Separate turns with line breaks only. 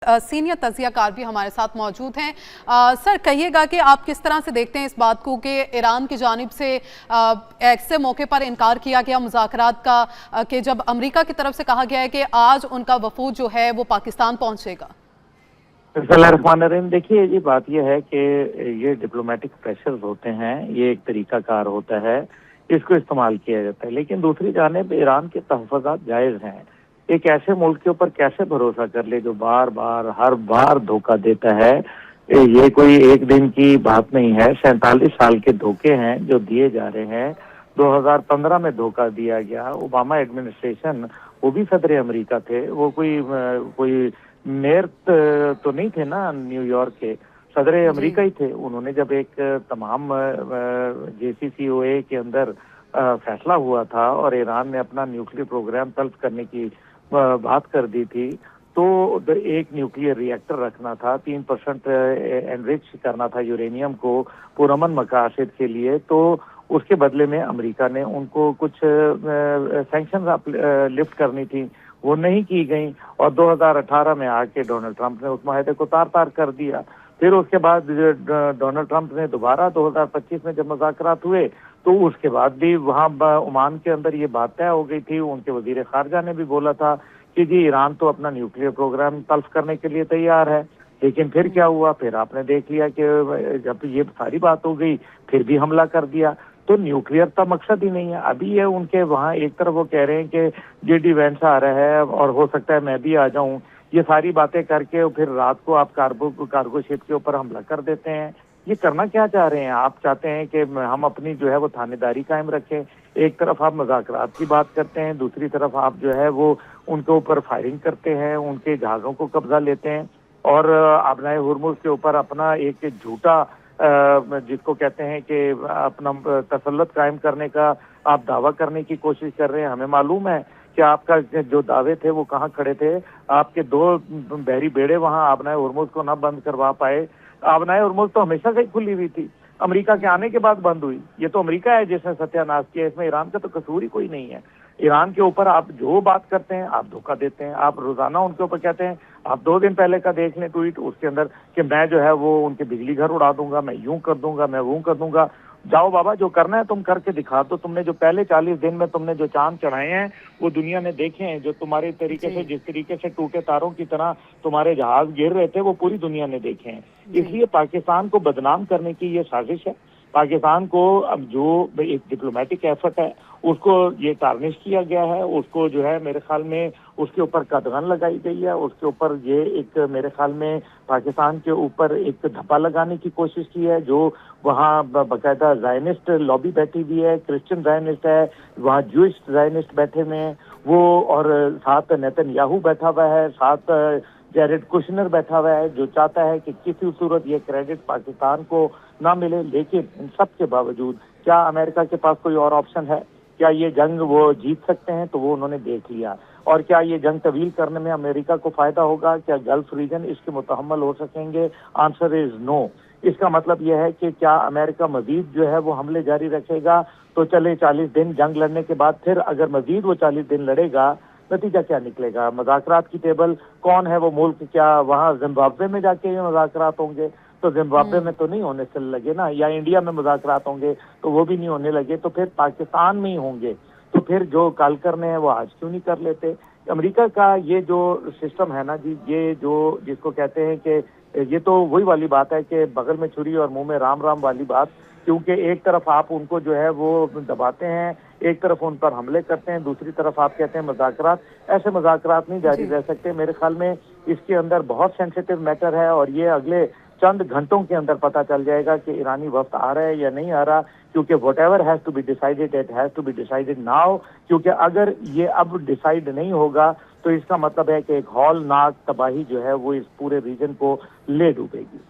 Senior तज्जियाकार भी हमारे साथ मौजूद हैं। सर, कहिएगा कि आप किस तरह से देखते हैं इस बात को कि ईरान की जानिब से ऐसे मौके पर इनकार किया गया मुज़ाकरात का कि जब अमेरिका की तरफ से कहा गया है कि आज उनका वफूद जो है वो पाकिस्तान पहुंचेगा।
देखिए, ये बात ये है कि ये डिप्लोमेटिक प्रेशर होते हैं, ये एक तरीकाकार होता है, इसको इस्तेमाल किया जाता है। लेकिन दूसरी जानिब ईरान के तहफ़्फ़ुज़ात जायज़ हैं। एक ऐसे मुल्क के ऊपर कैसे भरोसा कर ले जो बार बार हर बार धोखा देता है। ये कोई एक दिन की बात नहीं है, 47 साल के धोखे हैं जो दिए जा रहे हैं। 2015 में धोखा दिया गया। ओबामा एडमिनिस्ट्रेशन, वो भी सदर अमेरिका थे, वो कोई मेयर तो नहीं थे ना न्यूयॉर्क के, सदर अमेरिका ही थे। उन्होंने जब एक तमाम JCPOA के अंदर फैसला हुआ था और ईरान ने अपना न्यूक्लियर प्रोग्राम तल्फ करने की बात कर दी थी, तो एक न्यूक्लियर रिएक्टर रखना था, 3% एनरिच करना था यूरेनियम को पुरअमन मकासद के लिए। तो उसके बदले में अमेरिका ने उनको कुछ सैंक्शन लिफ्ट करनी थी, वो नहीं की गई। और 2018 में आके डोनाल्ड ट्रंप ने उस माहदे को तार-तार कर दिया। फिर उसके बाद डोनाल्ड ट्रंप ने दोबारा 2025 में जब मुज़ाकरात हुए, तो उसके बाद भी वहाँ ओमान के अंदर ये बात तय हो गई थी। उनके वज़ीर ख़ारजा ने भी बोला था कि जी ईरान तो अपना न्यूक्लियर प्रोग्राम तल्फ करने के लिए तैयार है। लेकिन फिर क्या हुआ? फिर आपने देख लिया कि जब ये सारी बात हो गई, फिर भी हमला कर दिया। तो न्यूक्लियर का मकसद ही नहीं है। अभी ये उनके वहाँ एक तरफ वो कह रहे हैं कि JD वेंस आ रहा है और हो सकता है मैं भी आ जाऊं। ये सारी बातें करके फिर रात को आप कार्गो शिप के ऊपर हमला कर देते हैं। ये करना क्या चाह रहे हैं? आप चाहते हैं कि हम अपनी जो है वो थानेदारी कायम रखें। एक तरफ आप मुज़ाकरात की बात करते हैं, दूसरी तरफ आप जो है वो उनके ऊपर फायरिंग करते हैं, उनके जहाज़ों को कब्जा लेते हैं और आबनाए हुर्मुज़ के ऊपर अपना एक झूठा जिसको कहते हैं कि अपना तसल्लुत कायम करने का आप दावा करने की कोशिश कर रहे हैं। हमें मालूम है कि आपका जो दावे थे वो कहाँ खड़े थे। आपके 2 बहरी बेड़े वहाँ आबनाए हुर्मुज़ को ना बंद करवा पाए। आबनाए हुर्मुज़ तो हमेशा से खुली हुई थी, अमेरिका के आने के बाद बंद हुई। ये तो अमेरिका है जिसने सत्यानाश किया, इसमें ईरान का तो कसूर ही कोई नहीं है। ईरान के ऊपर आप जो बात करते हैं, आप धोखा देते हैं। आप रोजाना उनके ऊपर कहते हैं, आप 2 दिन पहले का देख लें ट्वीट, उसके अंदर कि मैं जो है वो उनके बिजली घर उड़ा दूंगा, मैं यूं कर दूंगा, मैं वो कर दूंगा। जाओ बाबा, जो करना है तुम करके दिखा दो। तुमने जो पहले 40 दिन में तुमने जो चांद चढ़ाए हैं वो दुनिया ने देखे हैं। जो तुम्हारे तरीके से, जिस तरीके से टूटे तारों की तरह तुम्हारे जहाज गिर रहे थे, वो पूरी दुनिया ने देखे हैं। इसलिए पाकिस्तान को बदनाम करने की ये साजिश है। पाकिस्तान को अब जो एक डिप्लोमेटिक एफर्ट है उसको ये टार्निश किया गया है। उसको जो है मेरे ख्याल में उसके ऊपर कदगन लगाई गई है। उसके ऊपर ये एक मेरे ख्याल में पाकिस्तान के ऊपर एक धब्बा लगाने की कोशिश की है। जो वहाँ बाकायदा ज़ायनिस्ट लॉबी बैठी हुई है, क्रिश्चियन ज़ायनिस्ट है, वहाँ ज्यूइश ज़ायनिस्ट बैठे हुए हैं वो, और साथ नेतन्याहू बैठा हुआ है, साथ जैरेड कुशनर बैठा हुआ है, जो चाहता है कि किसी सूरत ये क्रेडिट पाकिस्तान को ना मिले। लेकिन इन सब के बावजूद क्या अमेरिका के पास कोई और ऑप्शन है? क्या ये जंग वो जीत सकते हैं? तो वो उन्होंने देख लिया। और क्या ये जंग तवील करने में अमेरिका को फायदा होगा? क्या गल्फ रीजन इसके मुतहम्मल हो सकेंगे? Answer is no. इसका मतलब यह है कि क्या अमेरिका मजीद जो है वो हमले जारी रखेगा? तो चले 40 दिन जंग लड़ने के बाद फिर अगर मजीद वो 40 दिन लड़ेगा, नतीजा क्या निकलेगा? मुज़ाकरात की टेबल कौन है वो मुल्क? क्या वहाँ जिम्बाब्वे में जाके ये मुज़ाकरात होंगे? तो जिम्बाब्वे में तो नहीं होने चल लगे ना, या इंडिया में मुज़ाकरात होंगे तो वो भी नहीं होने लगे, तो फिर पाकिस्तान में ही होंगे। तो फिर जो कल करने हैं वो आज क्यों नहीं कर लेते? अमेरिका का ये जो सिस्टम है ना जी, ये जो जिसको कहते हैं कि ये तो वही वाली बात है कि बगल में छुरी और मुंह में राम राम वाली बात। क्योंकि एक तरफ आप उनको जो है वो दबाते हैं, एक तरफ उन पर हमले करते हैं, दूसरी तरफ आप कहते हैं मुज़ाकरात। ऐसे मुज़ाकरात नहीं जारी रह सकते। मेरे ख्याल में इसके अंदर बहुत सेंसिटिव मैटर है और ये अगले चंद घंटों के अंदर पता चल जाएगा कि ईरानी वफ्द आ रहा है या नहीं आ रहा। क्योंकि whatever has to be decided, it has to be decided now. क्योंकि अगर ये अब डिसाइड नहीं होगा तो इसका मतलब है कि एक हौलनाक तबाही जो है वो इस पूरे रीजन को ले डूबेगी।